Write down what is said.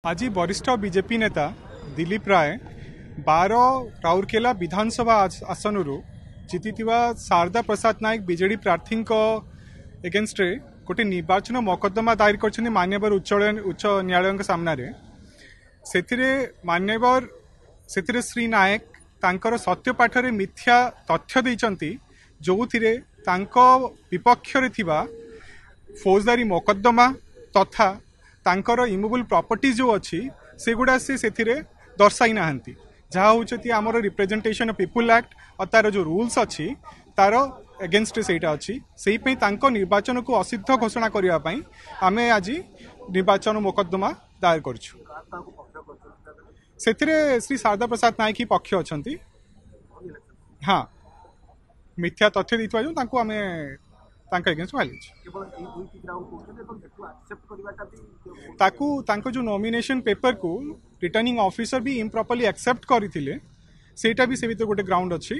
आज वरिष्ठ बीजेपी नेता दिलीप राय 12 राउरकेला विधानसभा आसन जीति शारदा प्रसाद नायक बीजेडी प्रार्थी एगेन्स्ट गोटे निर्वाचन मकद्दमा दायर कर मान्यवर उच्च न्यायालय सामने मान्यवर से श्री नायक तांकर सत्यपाठ रे मिथ्या तथ्य देइचंती जो थिरे तांको विपक्ष रे थिबा फौजदारी मकद्दमा तथा तांकर इमूवेबल प्रॉपर्टी जो अच्छी से गुड़ा से दर्शाई नाहंती जहाँ हूँ आमर रिप्रेजेंटेशन पीपुल एक्ट और तार जो रूल्स अच्छी तार एगेन्स्ट सेटा अच्छी से निर्वाचन को असिद्ध घोषणा करने आम आज निर्वाचन मोकद्दमा दायर करुँ श्री शारदा प्रसाद नायक ही पक्ष अच्छा हाँ मिथ्या तथ्य देता जो आम एगेन्स्ट ताको जो नॉमिनेशन पेपर को रिटर्निंग ऑफिसर भी इम्प्रॉपर्ली एक्सेप्ट करते सेटा भी से गोटे ग्राउंड अच्छी।